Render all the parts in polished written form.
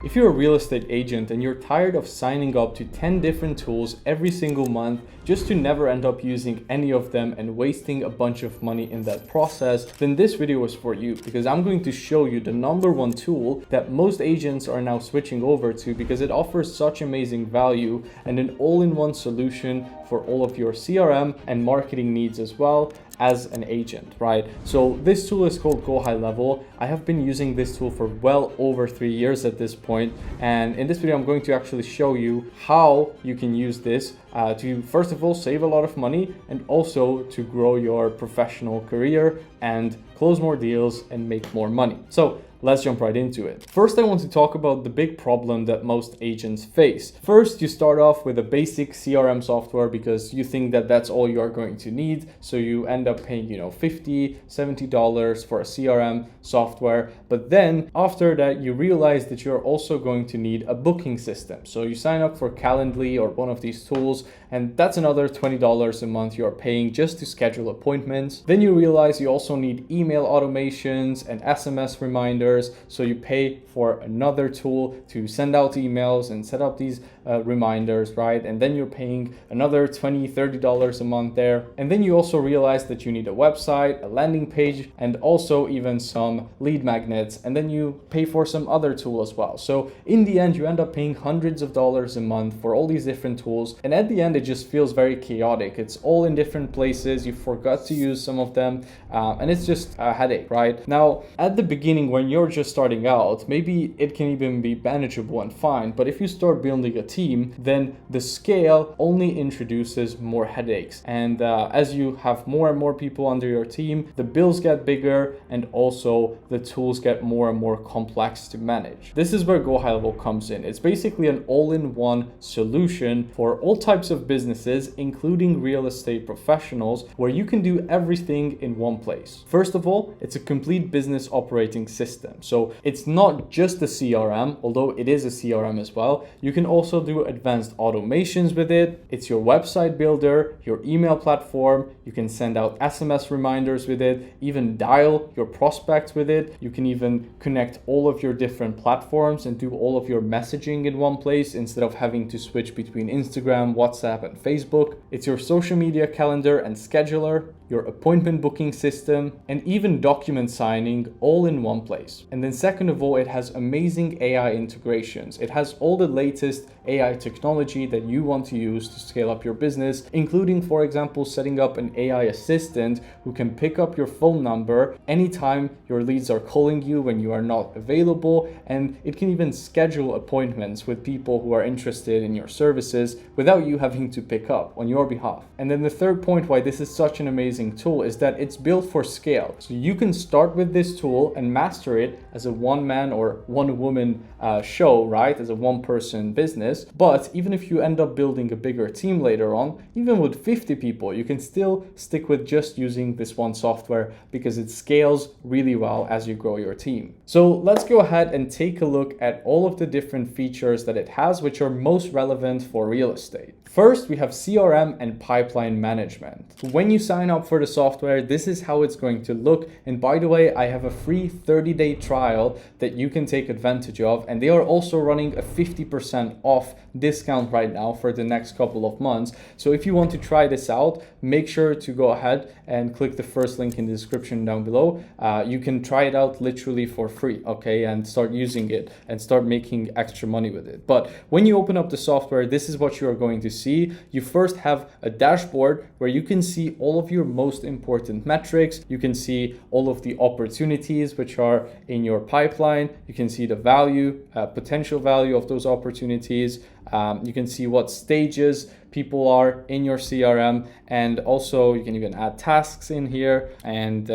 If you're a real estate agent and you're tired of signing up to 10 different tools every single month just to never end up using any of them and wasting a bunch of money in that process, then this video is for you, because I'm going to show you the #1 tool that most agents are now switching over to because it offers such amazing value and an all-in-one solution for all of your CRM and marketing needs as well as an agent, right? So this tool is called GoHighLevel. I have been using this tool for well over 3 years at this point, and in this video I'm going to actually show you how you can use this to first of all save a lot of money and also to grow your professional career and close more deals and make more money. So let's jump right into it. First, I want to talk about the big problem that most agents face. First, you start off with a basic CRM software because you think that that's all you are going to need. So you end up paying, $50, $70 for a CRM software. But then after that, you realize that you're also going to need a booking system. So you sign up for Calendly or one of these tools, and that's another $20 a month you're paying just to schedule appointments. Then you realize you also need email automations and SMS reminders. So you pay for another tool to send out emails and set up these reminders, right? And then you're paying another $20, $30 a month there. And then you also realize that you need a website, a landing page, and also even some lead magnets. And then you pay for some other tool as well. So in the end, you end up paying hundreds of dollars a month for all these different tools. And at the end, it just feels very chaotic. It's all in different places. You forgot to use some of them. And it's just a headache, right? Now, at the beginning, when you're just starting out, maybe it can even be manageable and fine. But if you start building a team, then the scale only introduces more headaches. And as you have more and more people under your team, the bills get bigger and also the tools get more and more complex to manage. This is where GoHighLevel comes in. It's basically an all-in-one solution for all types of businesses, including real estate professionals, where you can do everything in one place. First of all, it's a complete business operating system. So it's not just a CRM, although it is a CRM as well. You can also do advanced automations with it. It's your website builder, your email platform. You can send out SMS reminders with it, even dial your prospects with it. You can even connect all of your different platforms and do all of your messaging in one place instead of having to switch between Instagram, WhatsApp, and Facebook. It's your social media calendar and scheduler, your appointment booking system, and even document signing all in one place. And then second of all, it has amazing AI integrations. It has all the latest AI technology that you want to use to scale up your business, including, for example, setting up an AI assistant who can pick up your phone number anytime your leads are calling you when you are not available, and it can even schedule appointments with people who are interested in your services without you having to pick up on your behalf. And then the third point why this is such an amazing tool is that it's built for scale. So you can start with this tool and master it as a one-man or one-woman show, right? As a one-person business. But even if you end up building a bigger team later on, even with 50 people, you can still stick with just using this one software because it scales really well as you grow your team. So let's go ahead and take a look at all of the different features that it has, which are most relevant for real estate. First, we have CRM and pipeline management. When you sign up for the software, this is how it's going to look. And by the way, I have a free 30-day trial that you can take advantage of. And they are also running a 50% off discount right now for the next couple of months. So if you want to try this out, make sure to go ahead and click the first link in the description down below. You can try it out literally for free, okay? And start using it and start making extra money with it. But when you open up the software, this is what you are going to see. You first have a dashboard where you can see all of your most important metrics. You can see all of the opportunities which are in your pipeline. You can see the value, potential value of those opportunities. You can see what stages people are in your CRM, and also you can even add tasks in here, and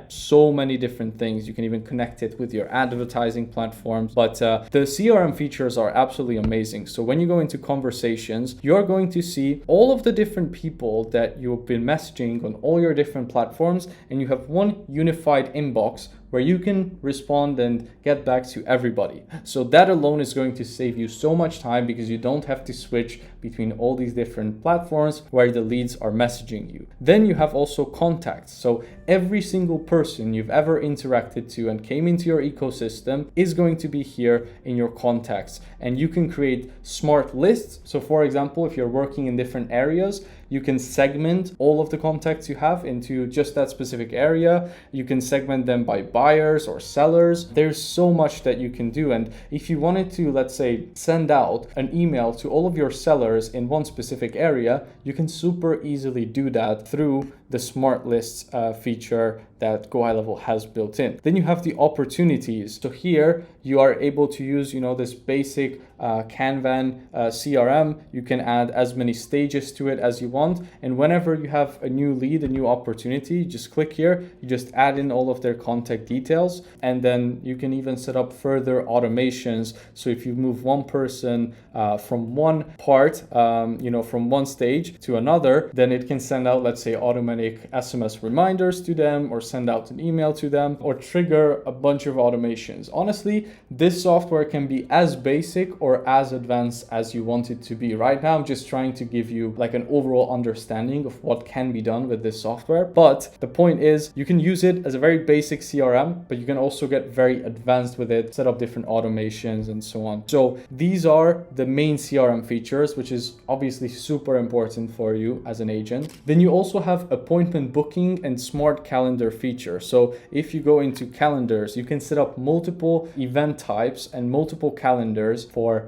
so many different things. You can even connect it with your advertising platforms. But the CRM features are absolutely amazing. So when you go into conversations, you're going to see all of the different people that you've been messaging on all your different platforms, and you have one unified inbox where you can respond and get back to everybody. So that alone is going to save you so much time because you don't have to switch between all these different platforms where the leads are messaging you. Then you have also contacts. So every single person you've ever interacted to and came into your ecosystem is going to be here in your contacts, and you can create smart lists. So for example, if you're working in different areas, you can segment all of the contacts you have into just that specific area. You can segment them by buyers or sellers. There's so much that you can do. And if you wanted to, let's say, send out an email to all of your sellers in one specific area, you can super easily do that through the smart lists feature that GoHighLevel has built in. Then you have the opportunities. So here you are able to use, this basic Kanban CRM. You can add as many stages to it as you want. And whenever you have a new lead, a new opportunity, you just click here, you just add in all of their contact details, and then you can even set up further automations. So if you move one person from one part, from one stage to another, then it can send out, let's say, automatic SMS reminders to them, or send out an email to them, or trigger a bunch of automations. Honestly, this software can be as basic or as advanced as you want it to be. Right now, I'm just trying to give you like an overall understanding of what can be done with this software. But the point is, you can use it as a very basic CRM, but you can also get very advanced with it, set up different automations and so on. So these are the main CRM features, which is obviously super important for you as an agent. Then you also have appointment booking and smart calendar feature. So if you go into calendars, you can set up multiple event types and multiple calendars for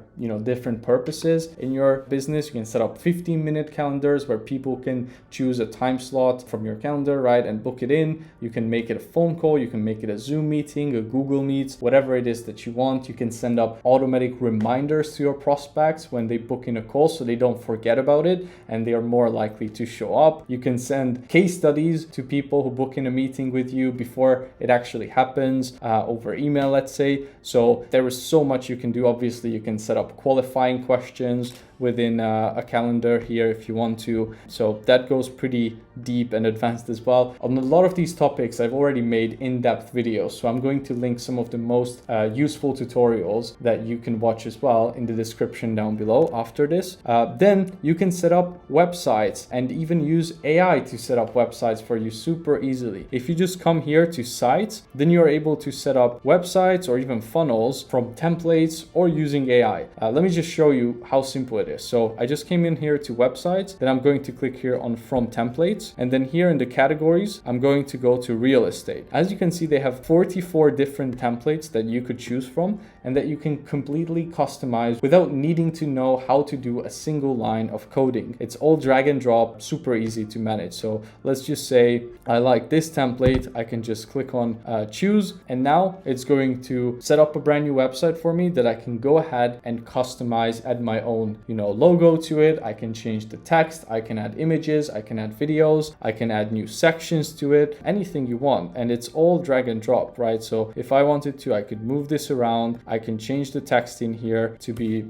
different purposes in your business. You can set up 15-minute calendars where people can choose a time slot from your calendar, right, and book it in. You can make it a phone call, you can make it a Zoom meeting, a Google Meets, whatever it is that you want. You can send up automatic reminders to your prospects when they book in a call so they don't forget about it and they are more likely to show up. You can send case studies to people who book in a meeting with you before it actually happens over email, let's say. So there is so much you can do. Obviously, you can set up qualifying questions within a calendar here if you want to. So that goes pretty deep and advanced as well. On a lot of these topics, I've already made in-depth videos. So I'm going to link some of the most useful tutorials that you can watch as well in the description down below after this. Then you can set up websites and even use AI to set up websites for you super easily. If you just come here to sites, then you're able to set up websites or even funnels from templates or using AI. Let me just show you how simple it is. So I just came in here to websites, then I'm going to click here on from templates, and then here in the categories, I'm going to go to real estate. As you can see, they have 44 different templates that you could choose from and that you can completely customize without needing to know how to do a single line of coding. It's all drag and drop, super easy to manage. So let's just say I like this template. I can just click on choose, and now it's going to set up a brand new website for me that I can go ahead and customize, add my own, logo to it. I can change the text, I can add images, I can add videos, I can add new sections to it, anything you want. And it's all drag and drop, right? So if I wanted to, I could move this around. I can change the text in here to be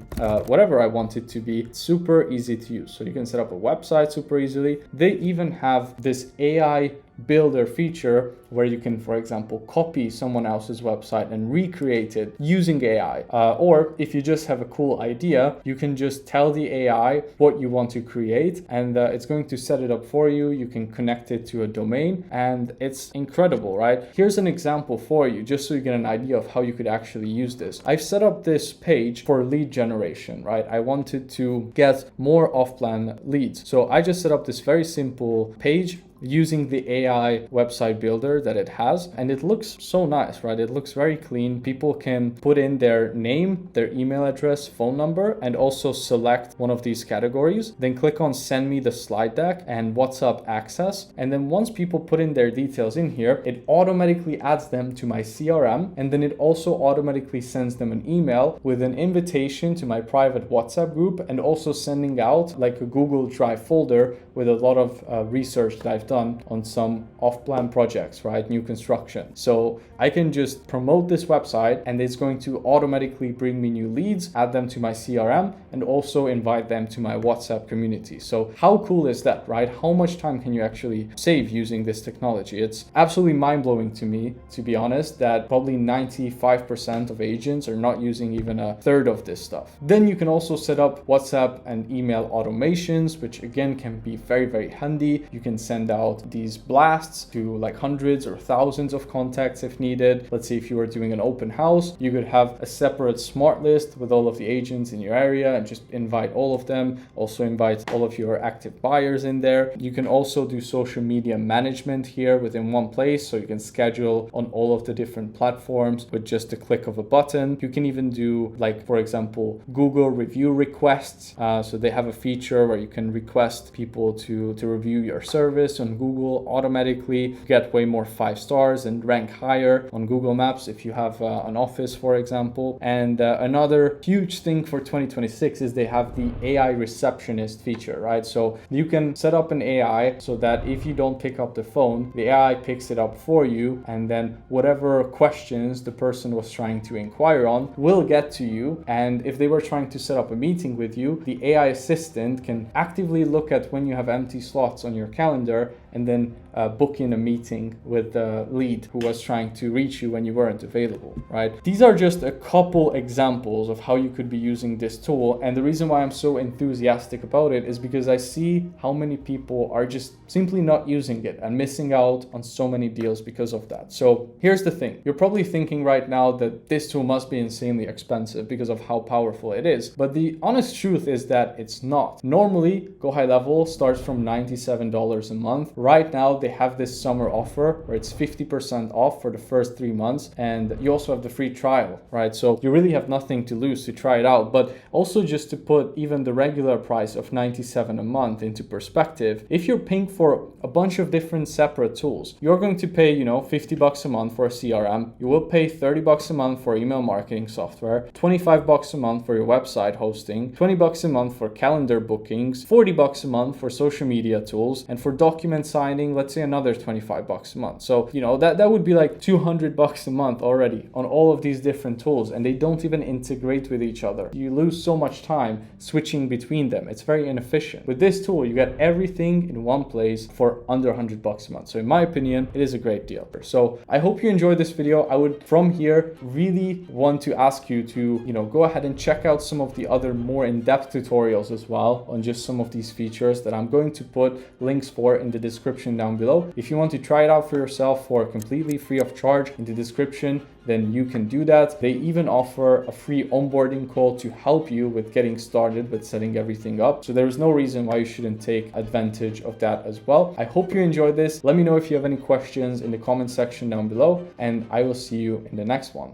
whatever I want it to be. Super easy to use. So you can set up a website super easily. They even have this AI builder feature where you can, for example, copy someone else's website and recreate it using AI. Or if you just have a cool idea, you can just tell the AI what you want to create, and it's going to set it up for you. You can connect it to a domain, and it's incredible, right? Here's an example for you, just so you get an idea of how you could actually use this. I've set up this page for lead generation, right? I wanted to get more off-plan leads. So I just set up this very simple page using the AI website builder that it has, and it looks so nice, right? It looks very clean. People can put in their name, their email address, phone number, and also select one of these categories. Then click on send me the slide deck and WhatsApp access. And then once people put in their details in here, it automatically adds them to my CRM, and then it also automatically sends them an email with an invitation to my private WhatsApp group, and also sending out like a Google Drive folder with a lot of research that I've done done on some off-plan projects, right? New construction. So I can just promote this website and it's going to automatically bring me new leads, add them to my CRM, and also invite them to my WhatsApp community. So how cool is that, right? How much time can you actually save using this technology? It's absolutely mind-blowing to me, to be honest, that probably 95% of agents are not using even a third of this stuff. Then you can also set up WhatsApp and email automations, which again can be very, very handy. You can send out these blasts to like hundreds or thousands of contacts if needed. Let's say if you were doing an open house, you could have a separate smart list with all of the agents in your area and just invite all of them. Also invite all of your active buyers in there. You can also do social media management here within one place, so you can schedule on all of the different platforms with just a click of a button. You can even do, like, for example, Google review requests. So they have a feature where you can request people to review your service on Google automatically, get way more 5 stars and rank higher on Google Maps if you have an office, for example. And another huge thing for 2026 is they have the AI receptionist feature, right? So you can set up an AI so that if you don't pick up the phone, the AI picks it up for you, and then whatever questions the person was trying to inquire on will get to you. And if they were trying to set up a meeting with you, the AI assistant can actively look at when you have empty slots on your calendar and then book in a meeting with the lead who was trying to reach you when you weren't available, right? These are just a couple examples of how you could be using this tool. And the reason why I'm so enthusiastic about it is because I see how many people are just simply not using it and missing out on so many deals because of that. So here's the thing. You're probably thinking right now that this tool must be insanely expensive because of how powerful it is. But the honest truth is that it's not. Normally, GoHighLevel starts from $97 a month. Right now, they have this summer offer where it's 50% off for the first 3 months, and you also have the free trial, right? So you really have nothing to lose to try it out. But also, just to put even the regular price of $97 a month into perspective, if you're paying for a bunch of different separate tools, you're going to pay, $50 a month for a CRM. You will pay $30 a month for email marketing software, $25 a month for your website hosting, $20 a month for calendar bookings, $40 a month for social media tools, and for document signing, let's say another $25 a month. So, that would be like $200 a month already on all of these different tools, and they don't even integrate with each other. You lose so much time switching between them. It's very inefficient. With this tool, you get everything in one place for under $100 a month. So in my opinion, it is a great deal. So I hope you enjoyed this video. I would from here really want to ask you to, go ahead and check out some of the other more in-depth tutorials as well on just some of these features that I'm going to put links for in the description down below. If you want to try it out for yourself for completely free of charge in the description, then you can do that. They even offer a free onboarding call to help you with getting started with setting everything up. So there is no reason why you shouldn't take advantage of that as well. I hope you enjoyed this. Let me know if you have any questions in the comment section down below, and I will see you in the next one.